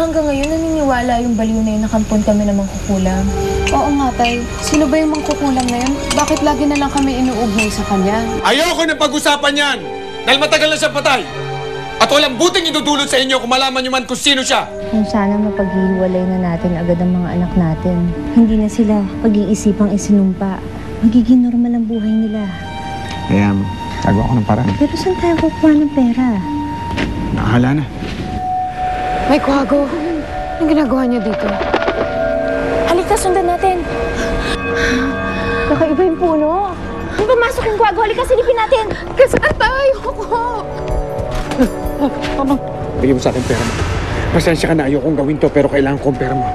hanggang ngayon naniniwala yung baliw na yun nakampon kami ng mangkukulam. Oo nga, Tay. Sino ba yung mangkukulam na yun? Bakit lagi na lang kami inuugnay sa kanya? Ayoko na pag-usapan yan! Dahil matagal na siya patay! At walang buting idudulot sa inyo kung malaman nyo man kung sino siya! Kung sana mapaghihiwalay na natin agad ang mga anak natin. Hindi na sila pag-iisipang isinumpa. Magiging normal ang buhay nila. Kaya, gagawa ko ng paraan. Pero saan tayo kukuha ng pera? Nakahala na. May Kuwago, anong ginagawa niyo dito? Halika, sundan natin. Kakaiba yung puno. May pumasok yung Kuwago. Halika, silipin natin. Saan tayo ko? Mama, bigyan mo sa akin pera mo. Pasensya ka na, ayokong gawin to, pero kailangan ko ang pera mo.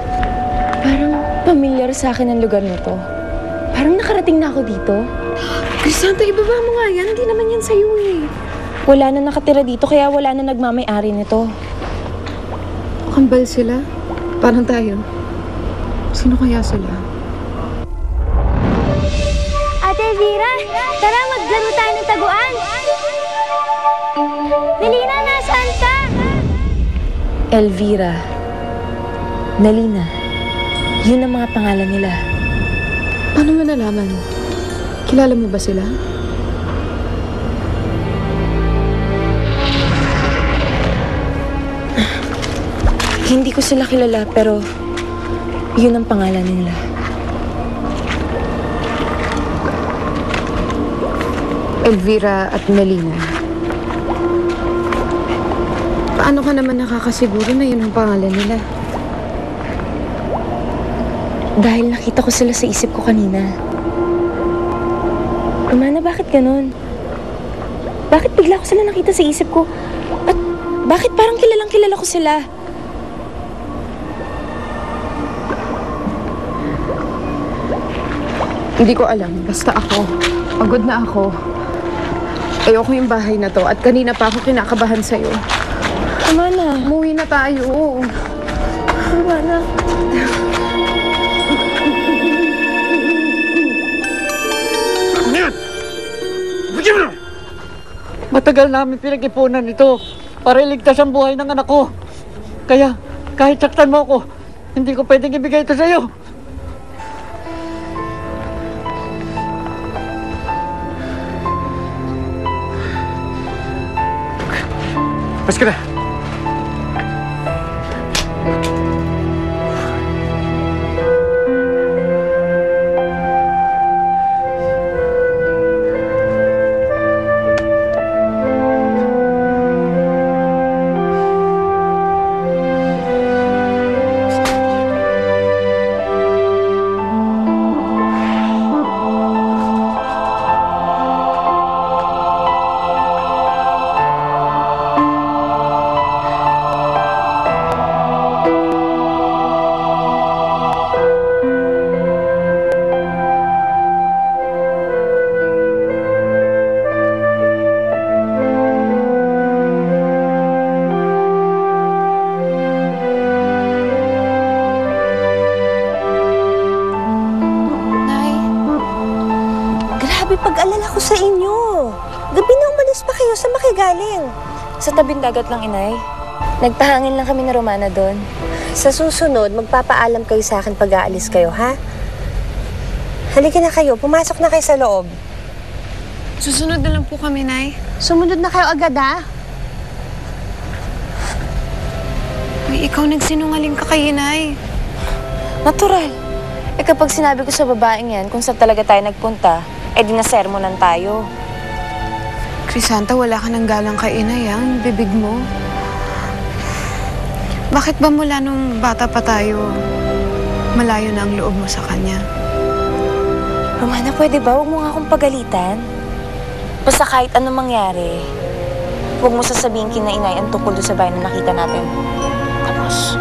Parang pamilyar sa akin ang lugar nito. Parang nakarating na ako dito. Crisanta, ibaba mo nga yan. Hindi naman yan sa'yo eh. Wala na nakatira dito, kaya wala na nagmamay-ari nito. Kambal sila. Parang tayo. Sino kaya sila? Ate Elvira, tara maglaro tayo ng taguan. Nalina, nasaan ka? Elvira, Nalina, yun ang mga pangalan nila. Paano mo nalaman? Kilala mo ba sila? Hindi ko sila kilala, pero yun ang pangalan nila. Elvira at Melina. Paano ka naman nakakasiguro na yun ang pangalan nila? Dahil nakita ko sila sa isip ko kanina. Amana, bakit ganun? Bakit bigla ko sila nakita sa isip ko? At bakit parang kilalang kilala ko sila? Hindi ko alam. Basta ako. Pagod na ako. Ayoko yung bahay na to at kanina pa ako kinakabahan sa'yo. Amana, Umuwi na tayo. Amana. Yan! Bigyan mo na! Matagal namin pinag-ipunan ito para iligtas ang buhay ng anak ko. Kaya, kahit saktan mo ako, hindi ko pwedeng ibigay ito sa'yo. Mas ka na. Pag-alala ko sa inyo. Gabi na umalis pa kayo. Saan ba kayo galing? Sa tabing dagat lang, inay. Nagpahangin lang kami na Romana doon. Sa susunod, magpapaalam kayo sa akin pag aalis kayo, ha? Halika na kayo. Pumasok na kayo sa loob. Susunod na lang po kami, Nay. Sumunod na kayo agad, ha? Uy, ikaw nagsinungaling ka kay Nay. Natural. Eh kapag sinabi ko sa babaeng yan kung saan talaga tayo nagpunta, eh di na-sermonan tayo. Crisanta, wala ka ng galang kay Inay, ha? Yung bibig mo. Bakit ba mula nung bata pa tayo, malayo na ang loob mo sa kanya? Romana, pwede ba? Huwag mo nga akong pagalitan. Basta kahit anong mangyari, huwag mo sasabihin kina Inay ang tungkol doon sa bahay na nakita natin. Tapos.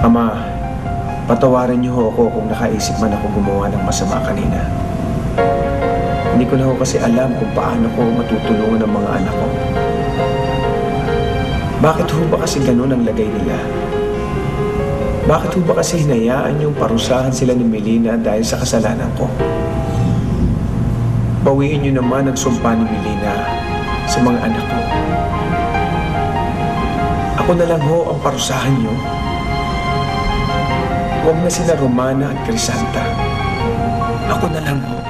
Ama, Patawarin niyo ho ako kung nakaisip man ako gumawa ng masama kanina. Hindi ko na ho kasi alam kung paano ko matutulungan ang mga anak ko. Bakit ho ba kasi ganun ang lagay nila? Bakit ho ba kasi hinayaan yung parusahan sila ni Melina dahil sa kasalanan ko? Bawiin niyo naman ang sumpa ni Melina sa mga anak ko. Ako na lang ho ang parusahan niyo. Huwag na sila Romana at Crisanta. Ako na lang ho.